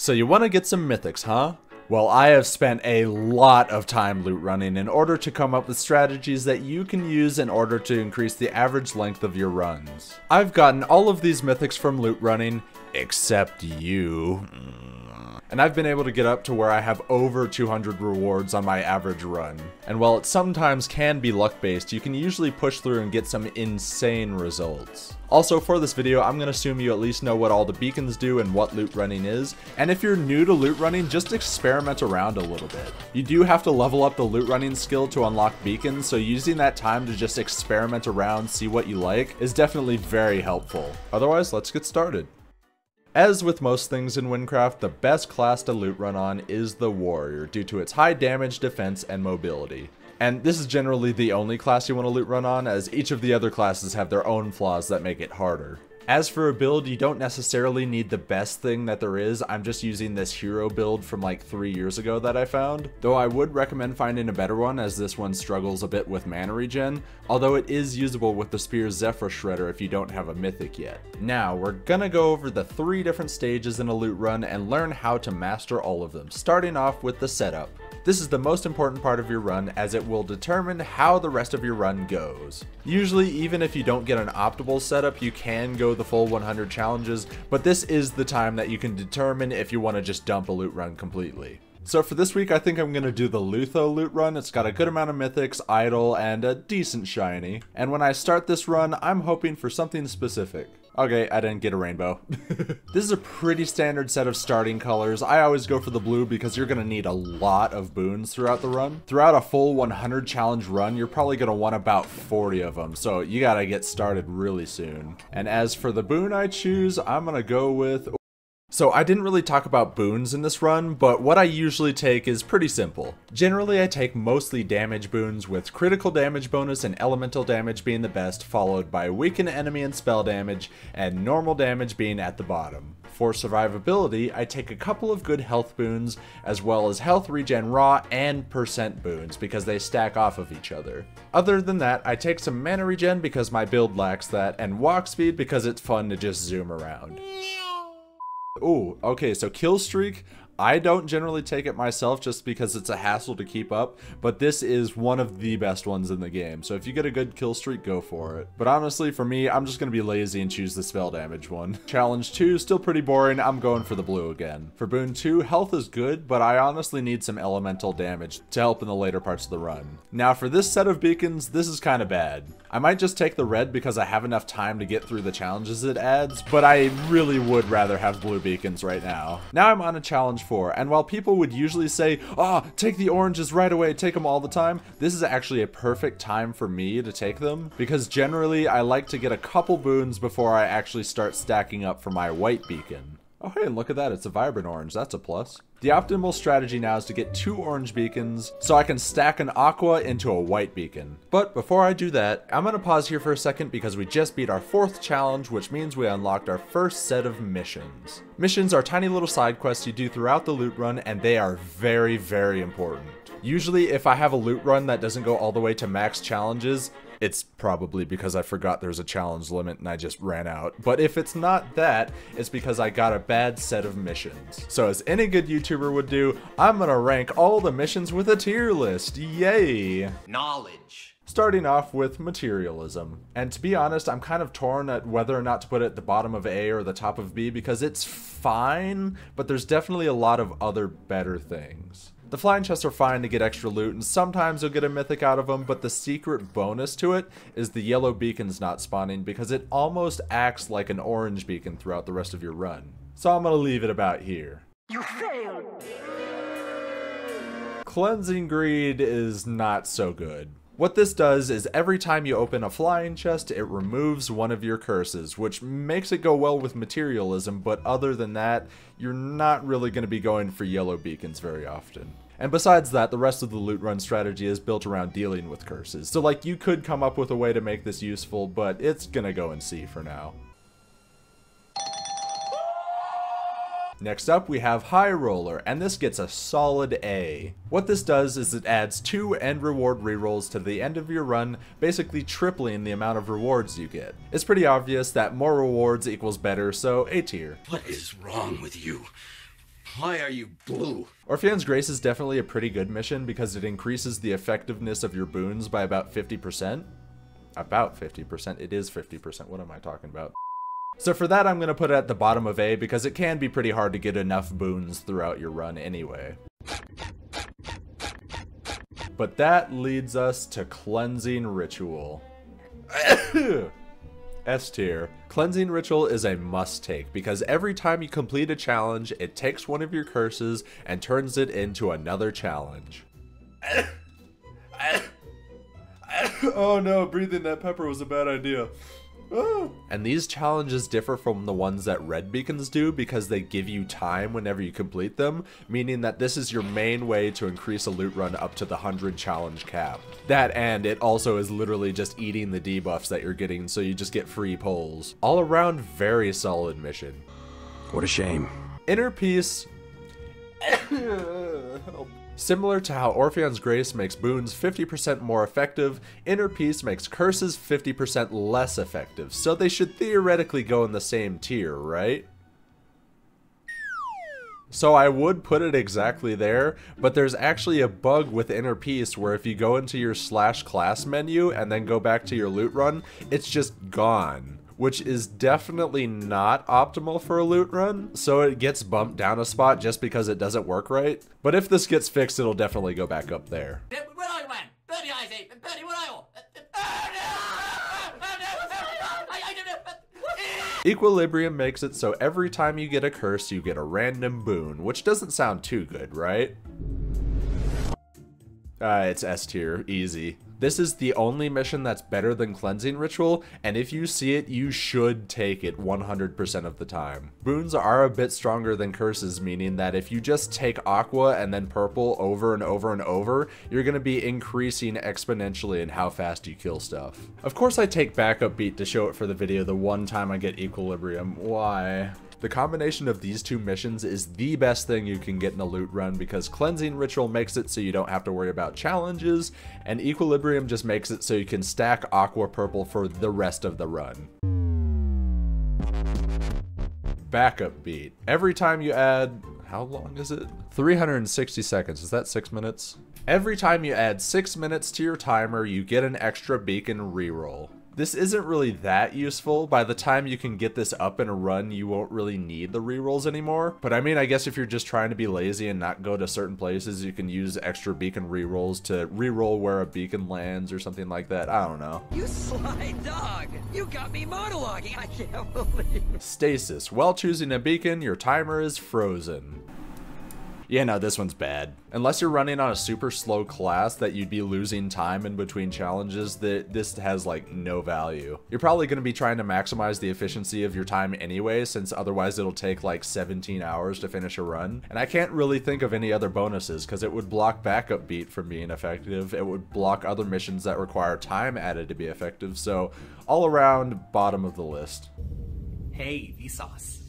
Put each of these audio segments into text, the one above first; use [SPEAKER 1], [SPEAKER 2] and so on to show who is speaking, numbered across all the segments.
[SPEAKER 1] So you want to get some mythics, huh? Well, I have spent a lot of time loot running in order to come up with strategies that you can use in order to increase the average length of your runs. I've gotten all of these mythics from loot running, except you. And I've been able to get up to where I have over 200 rewards on my average run. And while it sometimes can be luck-based, you can usually push through and get some insane results. Also, for this video, I'm going to assume you at least know what all the beacons do and what loot running is. And if you're new to loot running, just experiment around a little bit. You do have to level up the loot running skill to unlock beacons, so using that time to just experiment around, see what you like, is definitely very helpful. Otherwise, let's get started. As with most things in Wynncraft, the best class to loot run on is the warrior due to its high damage, defense, and mobility. And this is generally the only class you want to loot run on, as each of the other classes have their own flaws that make it harder. As for a build, you don't necessarily need the best thing that there is. I'm just using this hero build from like 3 years ago that I found. Though I would recommend finding a better one, as this one struggles a bit with mana regen, although it is usable with the Spear's Zephyr Shredder if you don't have a mythic yet. Now, we're gonna go over the 3 different stages in a loot run and learn how to master all of them, starting off with the setup. This is the most important part of your run, as it will determine how the rest of your run goes. Usually, even if you don't get an optimal setup, you can go the full 100 challenges, but this is the time that you can determine if you want to just dump a loot run completely. So for this week, I think I'm going to do the Lutho loot run. It's got a good amount of mythics, idle, and a decent shiny. And when I start this run, I'm hoping for something specific. Okay, I didn't get a rainbow. This is a pretty standard set of starting colors. I always go for the blue because you're gonna need a lot of boons throughout the run. Throughout a full 100 challenge run, you're probably gonna want about 40 of them, so you gotta get started really soon. And as for the boon I choose, I'm gonna go with... So I didn't really talk about boons in this run, but what I usually take is pretty simple. Generally I take mostly damage boons, with critical damage bonus and elemental damage being the best, followed by weaken enemy and spell damage, and normal damage being at the bottom. For survivability, I take a couple of good health boons, as well as health regen raw and percent boons, because they stack off of each other. Other than that, I take some mana regen because my build lacks that, and walk speed because it's fun to just zoom around. Ooh, okay, so kill streak, I don't generally take it myself just because it's a hassle to keep up, but this is one of the best ones in the game, so if you get a good kill streak, go for it. But honestly, for me, I'm just gonna be lazy and choose the spell damage one. Challenge 2, still pretty boring, I'm going for the blue again. For boon 2, health is good, but I honestly need some elemental damage to help in the later parts of the run. Now for this set of beacons, this is kinda bad. I might just take the red because I have enough time to get through the challenges it adds, but I really would rather have blue beacons right now. Now I'm on a challenge 4, and while people would usually say, "Oh, take the oranges right away, take them all the time," this is actually a perfect time for me to take them, because generally I like to get a couple boons before I actually start stacking up for my white beacon. Oh hey, and look at that, it's a vibrant orange, that's a plus. The optimal strategy now is to get 2 orange beacons, so I can stack an aqua into a white beacon. But before I do that, I'm gonna pause here for a second because we just beat our 4th challenge, which means we unlocked our first set of missions. Missions are tiny little side quests you do throughout the loot run, and they are very, very important. Usually if I have a loot run that doesn't go all the way to max challenges, it's probably because I forgot there's a challenge limit and I just ran out. But if it's not that, it's because I got a bad set of missions. So as any good YouTuber would do, I'm gonna rank all the missions with a tier list. Yay!
[SPEAKER 2] Knowledge.
[SPEAKER 1] Starting off with materialism. And to be honest, I'm kind of torn at whether or not to put it at the bottom of A or the top of B, because it's fine, but there's definitely a lot of other better things. The flying chests are fine to get extra loot, and sometimes you'll get a mythic out of them, but the secret bonus to it is the yellow beacons not spawning, because it almost acts like an orange beacon throughout the rest of your run. So I'm gonna leave it about here.
[SPEAKER 2] You failed!
[SPEAKER 1] Cleansing Greed is not so good. What this does is every time you open a flying chest, it removes one of your curses, which makes it go well with materialism, but other than that, you're not really going to be going for yellow beacons very often. And besides that, the rest of the loot run strategy is built around dealing with curses. So like, you could come up with a way to make this useful, but it's gonna go in C for now. Next up, we have High Roller, and this gets a solid A. What this does is it adds 2 end reward rerolls to the end of your run, basically tripling the amount of rewards you get. It's pretty obvious that more rewards equals better, so A tier.
[SPEAKER 2] What is wrong with you? Why are you blue?
[SPEAKER 1] Orpheon's Grace is definitely a pretty good mission because it increases the effectiveness of your boons by about 50%. About 50%. It is 50%. What am I talking about? So for that, I'm going to put it at the bottom of A because it can be pretty hard to get enough boons throughout your run anyway. But that leads us to Cleansing Ritual. S tier. Cleansing Ritual is a must-take because every time you complete a challenge, it takes one of your curses and turns it into another challenge. Oh no, breathing that pepper was a bad idea. And these challenges differ from the ones that red beacons do because they give you time whenever you complete them, meaning that this is your main way to increase a loot run up to the 100 challenge cap. That, and it also is literally just eating the debuffs that you're getting, so you just get free pulls. All around, very solid mission.
[SPEAKER 3] What a shame.
[SPEAKER 1] Inner Peace. Similar to how Orpheon's Grace makes boons 50% more effective, Inner Peace makes curses 50% less effective, so they should theoretically go in the same tier, right? So I would put it exactly there, but there's actually a bug with Inner Peace where if you go into your /class menu and then go back to your loot run, it's just gone, which is definitely not optimal for a loot run, so it gets bumped down a spot just because it doesn't work right. But if this gets fixed, it'll definitely go back up there.
[SPEAKER 4] Where are you, man? Birdie eyes, eh? Birdie, where are you?
[SPEAKER 1] Equilibrium makes it so every time you get a curse, you get a random boon, which doesn't sound too good, right? It's S tier, easy. This is the only mission that's better than Cleansing Ritual, and if you see it, you should take it 100% of the time. Boons are a bit stronger than curses, meaning that if you just take Aqua and then Purple over and over and over, you're going to be increasing exponentially in how fast you kill stuff. Of course I take Backup Beat to show it for the video the one time I get Equilibrium. Why? The combination of these two missions is the best thing you can get in a loot run because Cleansing Ritual makes it so you don't have to worry about challenges, and Equilibrium just makes it so you can stack Aqua Purple for the rest of the run. Backup Beat. Every time you add, how long is it? 360 seconds, is that 6 minutes? Every time you add 6 minutes to your timer, you get an extra beacon reroll. This isn't really that useful. By the time you can get this up in a run, you won't really need the rerolls anymore. But I mean, I guess if you're just trying to be lazy and not go to certain places, you can use extra beacon rerolls to reroll where a beacon lands or something like that. I don't know.
[SPEAKER 5] You sly dog! You got me monologuing! I can't believe it.
[SPEAKER 1] Stasis. While choosing a beacon, your timer is frozen. Yeah, no, this one's bad. Unless you're running on a super slow class that you'd be losing time in between challenges, this has like no value. You're probably going to be trying to maximize the efficiency of your time anyway, since otherwise it'll take like 17 hours to finish a run. And I can't really think of any other bonuses because it would block Backup Beat from being effective. It would block other missions that require time added to be effective. So all around, bottom of the list.
[SPEAKER 6] Hey, Vsauce.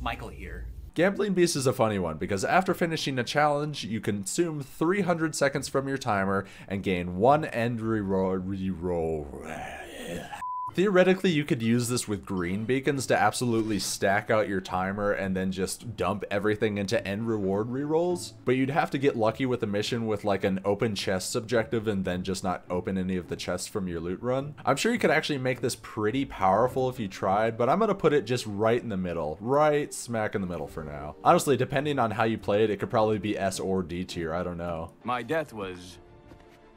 [SPEAKER 6] Michael here.
[SPEAKER 1] Gambling Beast is a funny one because after finishing a challenge, you consume 300 seconds from your timer and gain 1 end reroll. Theoretically, you could use this with green beacons to absolutely stack out your timer and then just dump everything into end reward rerolls, but you'd have to get lucky with a mission with like an open chests objective and then just not open any of the chests from your loot run. I'm sure you could actually make this pretty powerful if you tried, but I'm gonna put it just right in the middle, right smack in the middle for now. Honestly, depending on how you play it, it could probably be S or D tier, I don't know.
[SPEAKER 3] My death was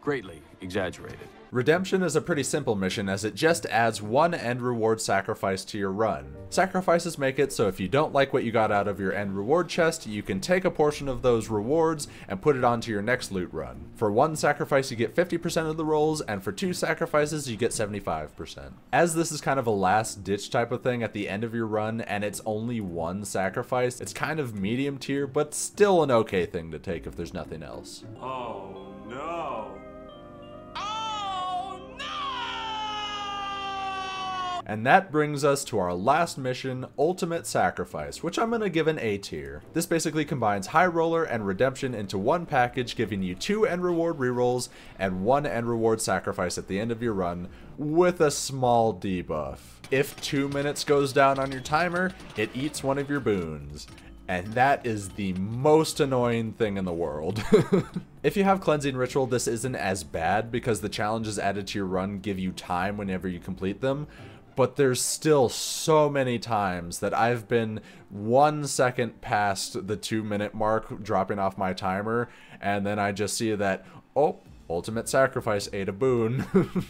[SPEAKER 3] greatly exaggerated.
[SPEAKER 1] Redemption is a pretty simple mission as it just adds 1 end reward sacrifice to your run. Sacrifices make it so if you don't like what you got out of your end reward chest, you can take a portion of those rewards and put it onto your next loot run. For 1 sacrifice you get 50% of the rolls, and for 2 sacrifices you get 75%. As this is kind of a last ditch type of thing at the end of your run and it's only 1 sacrifice, it's kind of medium tier but still an okay thing to take if there's nothing else.
[SPEAKER 7] Oh no!
[SPEAKER 1] And that brings us to our last mission, Ultimate Sacrifice, which I'm going to give an A tier. This basically combines High Roller and Redemption into one package, giving you 2 end reward rerolls and 1 end reward sacrifice at the end of your run, with a small debuff. If 2 minutes goes down on your timer, it eats one of your boons. And that is the most annoying thing in the world. If you have Cleansing Ritual, this isn't as bad because the challenges added to your run give you time whenever you complete them. But there's still so many times that I've been 1 second past the 2-minute mark dropping off my timer, and then I just see that, oh, Ultimate Sacrifice ate a boon,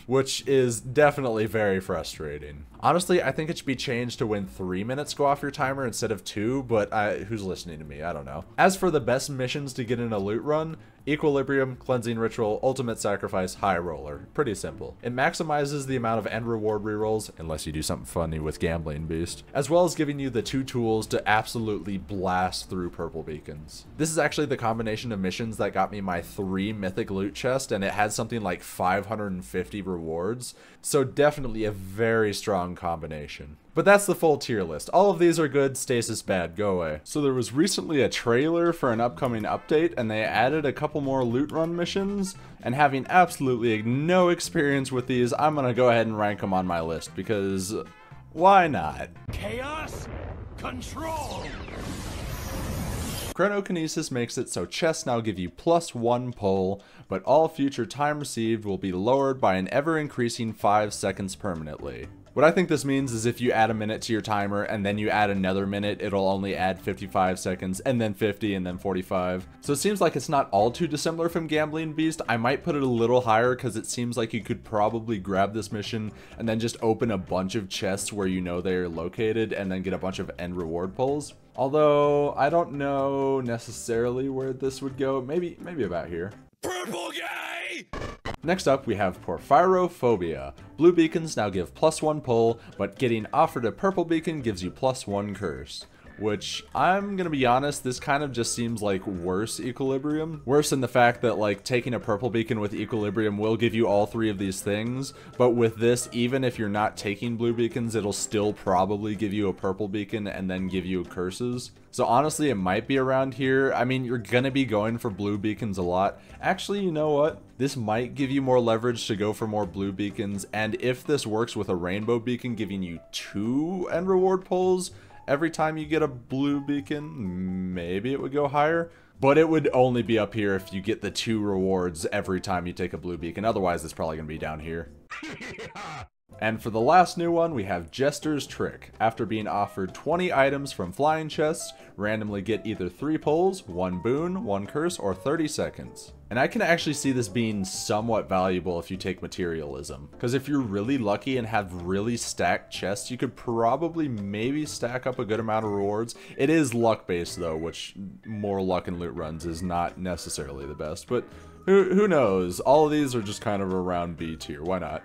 [SPEAKER 1] which is definitely very frustrating. Honestly, I think it should be changed to when 3 minutes go off your timer instead of 2, but who's listening to me? I don't know. As for the best missions to get in a loot run, Equilibrium, Cleansing Ritual, Ultimate Sacrifice, High Roller. Pretty simple. It maximizes the amount of end reward rerolls, unless you do something funny with Gambling Beast, as well as giving you the 2 tools to absolutely blast through purple beacons. This is actually the combination of missions that got me my 3 mythic loot chest, and it had something like 550 rewards, so definitely a very strong combination. But that's the full tier list. All of these are good, Stasis bad, go away. So there was recently a trailer for an upcoming update, and they added a couple more loot run missions, and having absolutely no experience with these, I'm gonna go ahead and rank them on my list, because why not?
[SPEAKER 7] Chaos control.
[SPEAKER 1] Chronokinesis makes it so chests now give you +1 pull, but all future time received will be lowered by an ever-increasing 5 seconds permanently. What I think this means is if you add a minute to your timer and then you add another minute, it'll only add 55 seconds and then 50 and then 45. So it seems like it's not all too dissimilar from Gambling Beast. I might put it a little higher because it seems like you could probably grab this mission and then just open a bunch of chests where you know they're located and then get a bunch of end reward pulls. Although I don't know necessarily where this would go. Maybe about here.
[SPEAKER 7] Purple guy!
[SPEAKER 1] Next up, we have Porphyrophobia. Blue beacons now give +1 pull, but getting offered a purple beacon gives you +1 curse. Which, I'm gonna be honest, this kind of just seems like worse Equilibrium. Worse in the fact that, like, taking a purple beacon with Equilibrium will give you all 3 of these things, but with this, even if you're not taking blue beacons, it'll still probably give you a purple beacon and then give you curses. So honestly, it might be around here. I mean, you're gonna be going for blue beacons a lot. Actually, you know what? This might give you more leverage to go for more blue beacons, and if this works with a rainbow beacon giving you 2 end reward pulls, every time you get a blue beacon, maybe it would go higher. But it would only be up here if you get the 2 rewards every time you take a blue beacon. Otherwise, it's probably going to be down here. And for the last new one, we have Jester's Trick. After being offered 20 items from flying chests, randomly get either 3 pulls, 1 boon, 1 curse, or 30 seconds. And I can actually see this being somewhat valuable if you take materialism. Because if you're really lucky and have really stacked chests, you could probably maybe stack up a good amount of rewards. It is luck based though, which more luck in loot runs is not necessarily the best. But who knows? All of these are just kind of around B tier, why not?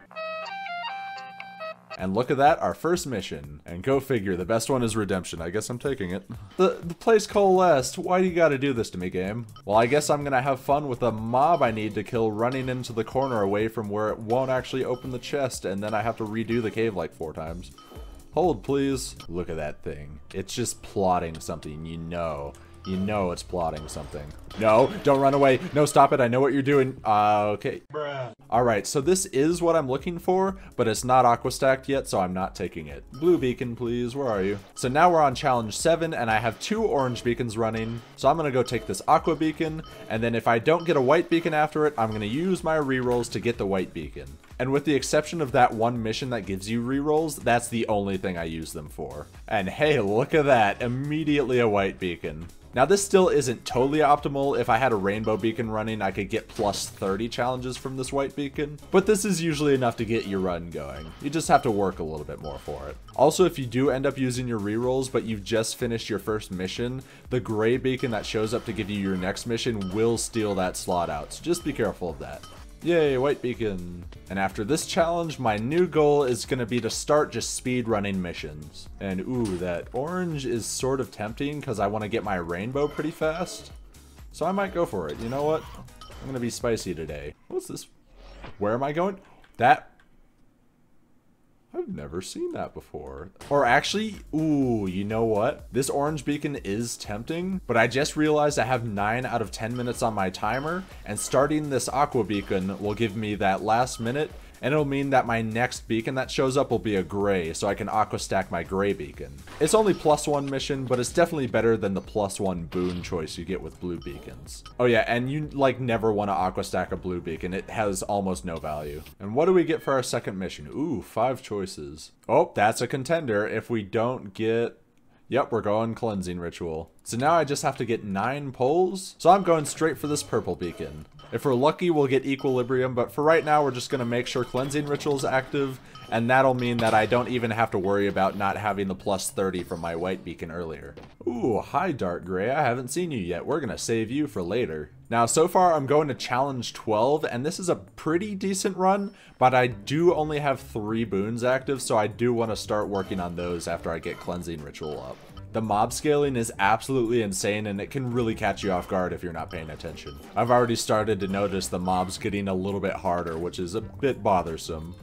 [SPEAKER 1] And look at that, our first mission. And go figure, the best one is redemption. I guess I'm taking it. The place coalesced. Why do you gotta do this to me, game? Well, I guess I'm gonna have fun with a mob I need to kill running into the corner away from where it won't actually open the chest, and then I have to redo the cave like 4 times. Hold, please. Look at that thing. It's just plotting something, you know. You know it's plotting something. No, don't run away. No, stop it. I know what you're doing. Okay.
[SPEAKER 7] Bruh.
[SPEAKER 1] Alright, so this is what I'm looking for, but it's not aqua stacked yet, so I'm not taking it. Blue beacon, please. Where are you? So now we're on challenge 7, and I have 2 orange beacons running. So I'm gonna go take this aqua beacon, and then if I don't get a white beacon after it, I'm gonna use my rerolls to get the white beacon. And with the exception of that one mission that gives you rerolls, that's the only thing I use them for. And hey, look at that. Immediately a white beacon. Now this still isn't totally optimal. If I had a rainbow beacon running, I could get +30 challenges from this white beacon. But this is usually enough to get your run going. You just have to work a little bit more for it. Also, if you do end up using your rerolls, but you've just finished your first mission, the gray beacon that shows up to give you your next mission will steal that slot out. So just be careful of that. Yay, white beacon. And after this challenge, my new goal is going to be to start just speed running missions. And ooh, that orange is sort of tempting because I want to get my rainbow pretty fast. So I might go for it. You know what? I'm going to be spicy today. What's this? Where am I going? That... I've never seen that before. Or actually, ooh, you know what? This orange beacon is tempting, but I just realized I have 9 out of 10 minutes on my timer, and starting this aqua beacon will give me that last minute, and it'll mean that my next beacon that shows up will be a gray, so I can aqua stack my gray beacon. It's only +1 mission, but it's definitely better than the +1 boon choice you get with blue beacons. Oh yeah, and you like never want to aqua stack a blue beacon. It has almost no value. And what do we get for our second mission? Ooh, 5 choices. Oh, that's a contender. If we don't get... Yep, we're going cleansing ritual. So now I just have to get 9 pulls. So I'm going straight for this purple beacon. If we're lucky, we'll get equilibrium, but for right now, we're just going to make sure cleansing ritual is active, and that'll mean that I don't even have to worry about not having the +30 from my white beacon earlier. Ooh, hi Dark Gray, I haven't seen you yet. We're going to save you for later. Now, so far I'm going to challenge 12, and this is a pretty decent run, but I do only have 3 boons active, so I do want to start working on those after I get cleansing ritual up. The mob scaling is absolutely insane, and it can really catch you off guard if you're not paying attention. I've already started to notice the mobs getting a little bit harder, which is a bit bothersome.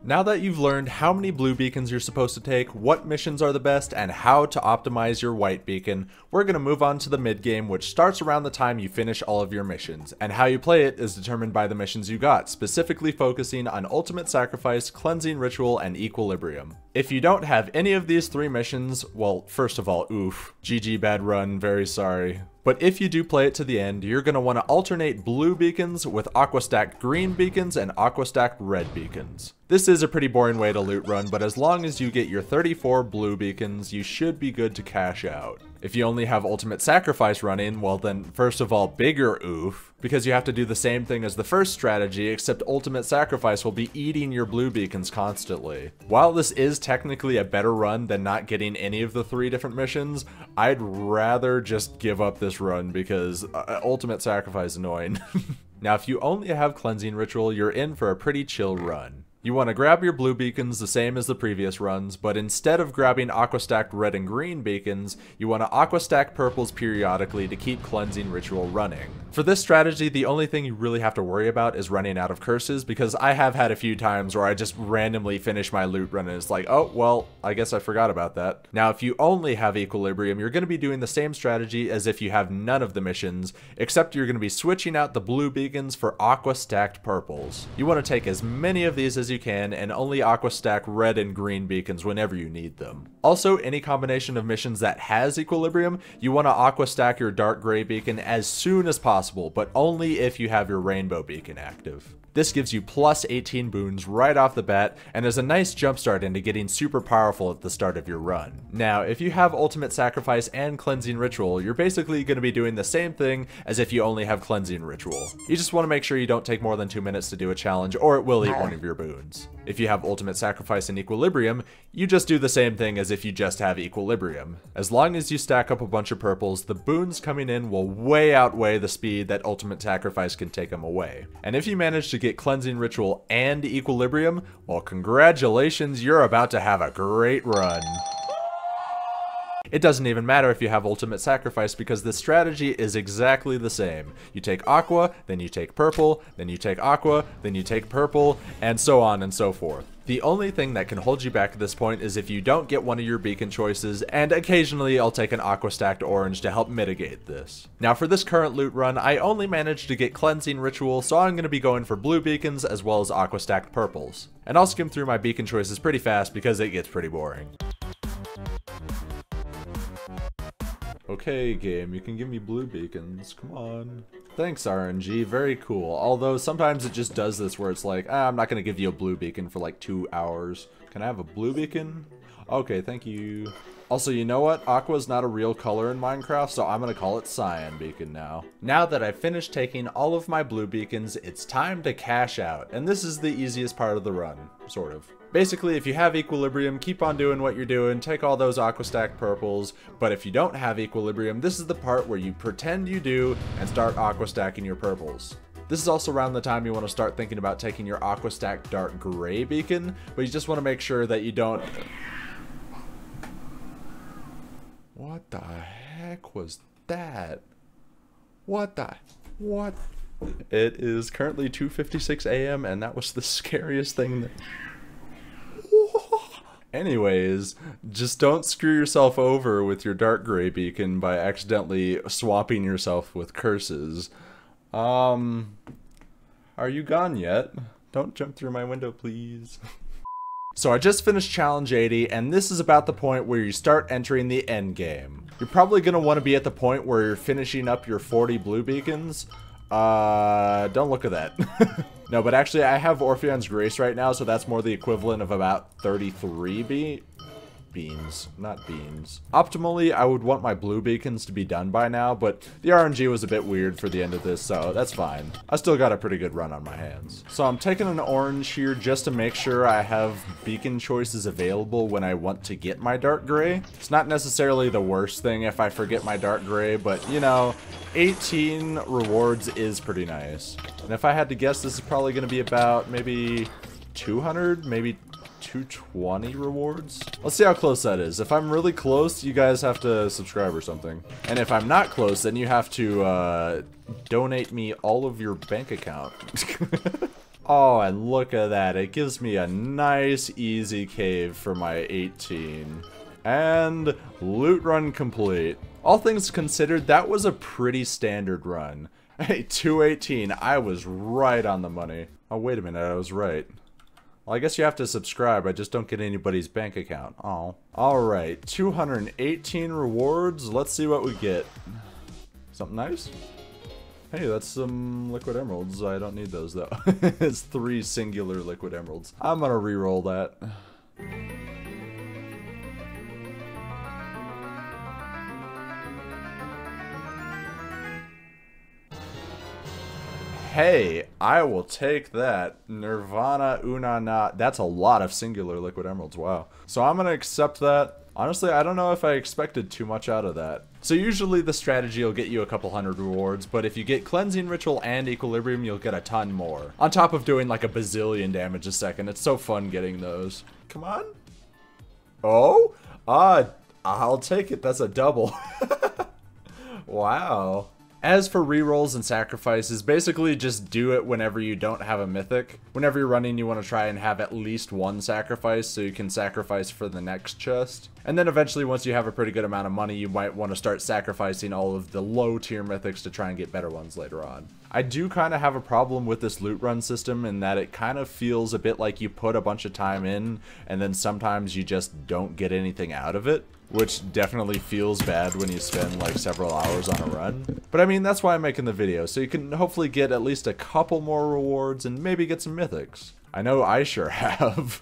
[SPEAKER 1] Now that you've learned how many blue beacons you're supposed to take, what missions are the best, and how to optimize your white beacon, we're going to move on to the mid-game, which starts around the time you finish all of your missions. And how you play it is determined by the missions you got, specifically focusing on Ultimate Sacrifice, Cleansing Ritual, and Equilibrium. If you don't have any of these 3 missions, well, first of all, oof. GG bad run, very sorry. But if you do play it to the end, you're going to want to alternate blue beacons with aqua-stacked green beacons and aqua-stacked red beacons. This is a pretty boring way to loot run, but as long as you get your 34 blue beacons, you should be good to cash out. If you only have Ultimate Sacrifice running, well then, first of all, bigger oof, because you have to do the same thing as the first strategy, except Ultimate Sacrifice will be eating your blue beacons constantly. While this is technically a better run than not getting any of the 3 different missions, I'd rather just give up this run because Ultimate Sacrifice is annoying. Now, if you only have Cleansing Ritual, you're in for a pretty chill run. You want to grab your blue beacons the same as the previous runs, but instead of grabbing aqua-stacked red and green beacons, you want to aqua-stack purples periodically to keep Cleansing Ritual running. For this strategy, the only thing you really have to worry about is running out of curses, because I have had a few times where I just randomly finish my loot run and it's like, oh, well, I guess I forgot about that. Now, if you only have Equilibrium, you're going to be doing the same strategy as if you have none of the missions, except you're going to be switching out the blue beacons for aqua-stacked purples. You want to take as many of these as you can and only aqua stack red and green beacons whenever you need them. Also, any combination of missions that has equilibrium, you want to aqua stack your dark gray beacon as soon as possible, but only if you have your rainbow beacon active. This gives you plus 18 boons right off the bat, and is a nice jumpstart into getting super powerful at the start of your run. Now, if you have Ultimate Sacrifice and Cleansing Ritual, you're basically going to be doing the same thing as if you only have Cleansing Ritual. You just want to make sure you don't take more than 2 minutes to do a challenge, or it will eat one of your boons. If you have Ultimate Sacrifice and Equilibrium, you just do the same thing as if you just have Equilibrium. As long as you stack up a bunch of purples, the boons coming in will way outweigh the speed that Ultimate Sacrifice can take them away. And if you manage to get Cleansing Ritual and Equilibrium, well, congratulations, you're about to have a great run. It doesn't even matter if you have Ultimate Sacrifice because the strategy is exactly the same. You take aqua, then you take purple, then you take aqua, then you take purple, and so on and so forth. The only thing that can hold you back at this point is if you don't get one of your beacon choices, and occasionally I'll take an aqua stacked orange to help mitigate this. Now for this current loot run, I only managed to get Cleansing Ritual, so I'm going to be going for blue beacons as well as aqua stacked purples. And I'll skim through my beacon choices pretty fast because it gets pretty boring. Okay, game, you can give me blue beacons, come on. Thanks, RNG, very cool. Although sometimes it just does this where it's like, I'm not gonna give you a blue beacon for like 2 hours. Can I have a blue beacon? Okay, thank you. Also, you know what? Aqua is not a real color in Minecraft, so I'm gonna call it Cyan Beacon now. Now that I've finished taking all of my blue beacons, it's time to cash out. And this is the easiest part of the run, sort of. Basically, if you have Equilibrium, keep on doing what you're doing, take all those aqua stack purples, but if you don't have Equilibrium, this is the part where you pretend you do and start aqua stacking your purples. This is also around the time you want to start thinking about taking your aqua stack dark gray beacon, but you just want to make sure that you don't... What the heck was that? What? It is currently 2:56 a.m. and that was the scariest thing that... Anyways, just don't screw yourself over with your dark gray beacon by accidentally swapping yourself with curses. Are you gone yet? Don't jump through my window, please. So I just finished challenge 80, and this is about the point where you start entering the end game. You're probably going to want to be at the point where you're finishing up your 40 blue beacons. Don't look at that. No, but actually I have Orpheon's Grace right now, so that's more the equivalent of about 33 beans, not beans. Optimally, I would want my blue beacons to be done by now, but the RNG was a bit weird for the end of this, so that's fine. I still got a pretty good run on my hands. So I'm taking an orange here just to make sure I have beacon choices available when I want to get my dark gray. It's not necessarily the worst thing if I forget my dark gray, but you know, 18 rewards is pretty nice. And if I had to guess, this is probably going to be about maybe 200, maybe 220 rewards. Let's see how close that is. If I'm really close, you guys have to subscribe or something. And if I'm not close, then you have to donate me all of your bank account. Oh, and look at that. It gives me a nice, easy cave for my 18. And loot run complete. All things considered, that was a pretty standard run. Hey, 218. I was right on the money. Oh, wait a minute. I was right. Well, I guess you have to subscribe. I just don't get anybody's bank account. Oh. Alright, 218 rewards. Let's see what we get. Something nice? Hey, that's some liquid emeralds. I don't need those, though. It's 3 singular liquid emeralds. I'm gonna re-roll that. Hey, I will take that. Nirvana Unana. That's a lot of singular liquid emeralds. Wow. So I'm going to accept that. Honestly, I don't know if I expected too much out of that. So usually the strategy will get you a couple hundred rewards, but if you get Cleansing Ritual and Equilibrium, you'll get a ton more. On top of doing like a bazillion damage a second. It's so fun getting those. Come on. Oh? I'll take it. That's a double. Wow. As for rerolls and sacrifices, basically just do it whenever you don't have a mythic. Whenever you're running, you want to try and have at least one sacrifice so you can sacrifice for the next chest. And then eventually, once you have a pretty good amount of money, you might want to start sacrificing all of the low tier mythics to try and get better ones later on. I do kind of have a problem with this loot run system in that it kind of feels a bit like you put a bunch of time in and then sometimes you just don't get anything out of it, which definitely feels bad when you spend like several hours on a run. But I mean, that's why I'm making the video, so you can hopefully get at least a couple more rewards and maybe get some mythics. I know I sure have.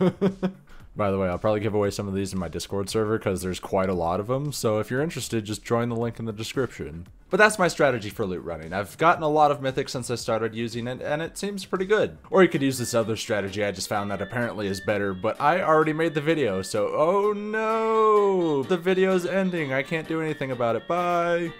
[SPEAKER 1] By the way, I'll probably give away some of these in my Discord server because there's quite a lot of them, so if you're interested, just join the link in the description. But that's my strategy for loot running. I've gotten a lot of mythics since I started using it, and it seems pretty good. Or you could use this other strategy I just found that apparently is better, but I already made the video, so oh no! The video's ending. I can't do anything about it. Bye!